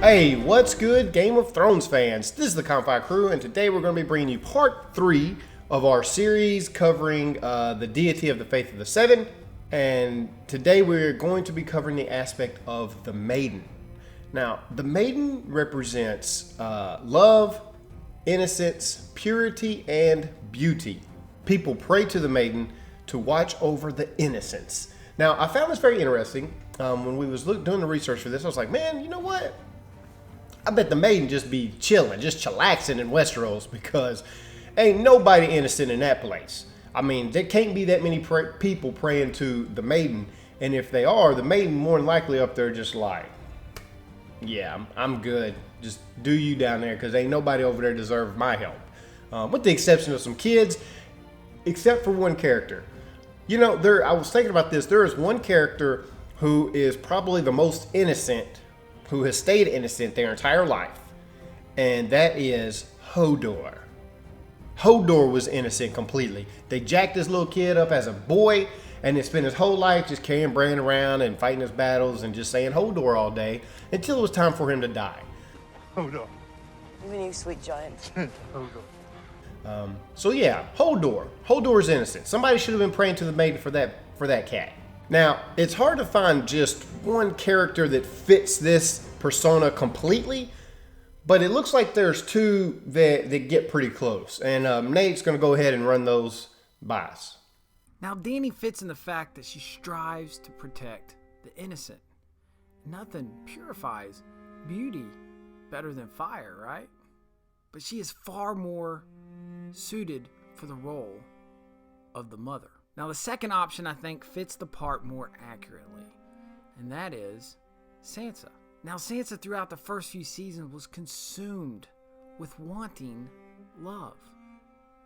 Hey, what's good, Game of Thrones fans? This is the CalmFire crew, and today we're going to be bringing you part 3 of our series covering the deity of the Faith of the Seven. And today we're going to be covering the aspect of the Maiden. Now, the Maiden represents love, innocence, purity, and beauty. People pray to the Maiden to watch over the innocents. Now, I found this very interesting. When we was doing the research for this, I was like, man, you know what? I bet the Maiden just be chilling, just chillaxing in Westeros, because ain't nobody innocent in that place. I mean, there can't be that many people praying to the Maiden, and if they are, the Maiden more than likely up there just like, yeah, I'm good. Just do you down there, because ain't nobody over there deserve my help. With the exception of some kids, except for one character. You know, I was thinking about this. There is one character who is probably the most innocent, who has stayed innocent their entire life, and that is Hodor. Hodor was innocent completely. They jacked this little kid up as a boy, and he spent his whole life just carrying Bran around and fighting his battles and just saying Hodor all day until it was time for him to die. Hodor. Even you, sweet giant. Hodor. So yeah, Hodor. Hodor is innocent. Somebody should have been praying to the Maiden for that cat. Now, it's hard to find just one character that fits this persona completely, but it looks like there's two that get pretty close. And Nate's going to go ahead and run those by us. Now, Dany fits in the fact that she strives to protect the innocent. Nothing purifies beauty better than fire, right? But she is far more suited for the role of the mother. Now, the second option, I think, fits the part more accurately, and that is Sansa. Now, Sansa, throughout the first few seasons, was consumed with wanting love.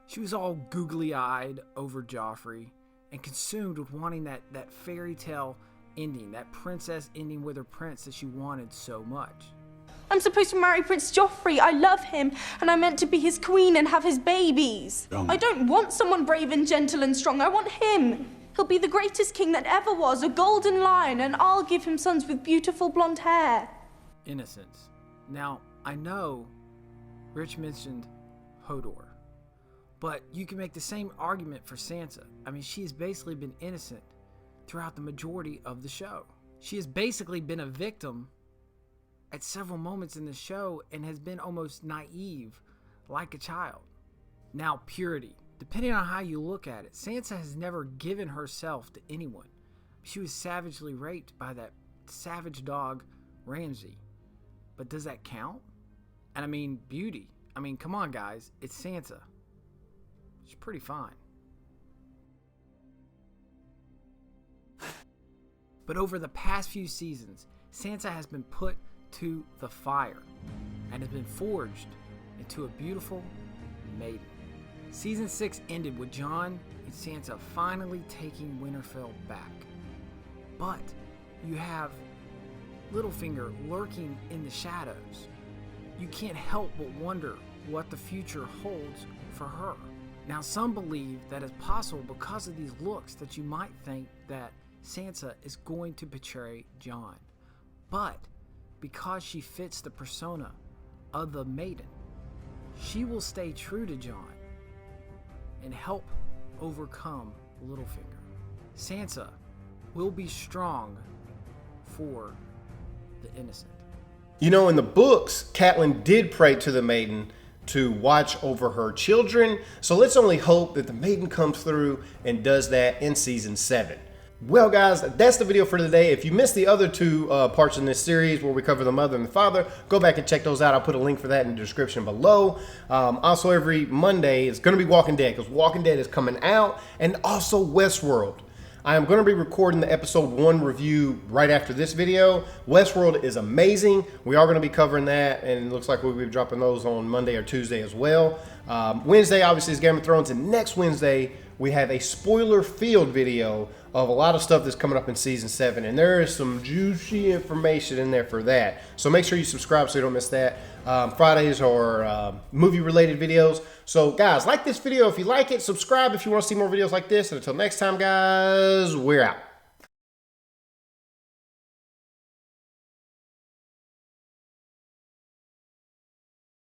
She was all googly-eyed over Joffrey and consumed with wanting that fairy tale ending, that princess ending with her prince that she wanted so much. I'm supposed to marry Prince Joffrey. I love him, and I'm meant to be his queen and have his babies. I don't want someone brave and gentle and strong. I want him. He'll be the greatest king that ever was, a golden lion, and I'll give him sons with beautiful blonde hair. Innocence. Now, I know Rich mentioned Hodor, but you can make the same argument for Sansa. I mean, she has basically been innocent throughout the majority of the show. She has basically been a victim at several moments in the show and has been almost naive like a child. Now, purity. Depending on how you look at it, Sansa has never given herself to anyone. She was savagely raped by that savage dog, Ramsay. But does that count? And I mean, beauty. I mean, come on, guys. It's Sansa. She's pretty fine. But over the past few seasons, Sansa has been put to the fire and has been forged into a beautiful maiden. Season 6 ended with Jon and Sansa finally taking Winterfell back. But you have Littlefinger lurking in the shadows. You can't help but wonder what the future holds for her. Now, some believe that it's possible because of these looks that you might think that Sansa is going to betray Jon. But because she fits the persona of the Maiden, she will stay true to Jon and help overcome Littlefinger. Sansa will be strong for the innocent. You know, in the books, Catelyn did pray to the Maiden to watch over her children, so let's only hope that the Maiden comes through and does that in season 7. Well, guys, that's the video for today. If you missed the other two parts in this series where we cover the mother and the father, go back and check those out. I'll put a link for that in the description below. Also, every Monday, it's going to be Walking Dead, because Walking Dead is coming out, and also Westworld. I am going to be recording the episode 1 review right after this video. Westworld is amazing. We are going to be covering that, and it looks like we'll be dropping those on Monday or Tuesday as well. Wednesday, obviously, is Game of Thrones, and next Wednesday, we have a spoiler-filled video of a lot of stuff that's coming up in season 7, and there is some juicy information in there for that. So make sure you subscribe so you don't miss that. Fridays are movie-related videos. So guys, like this video if you like it. Subscribe if you want to see more videos like this. And until next time, guys, we're out.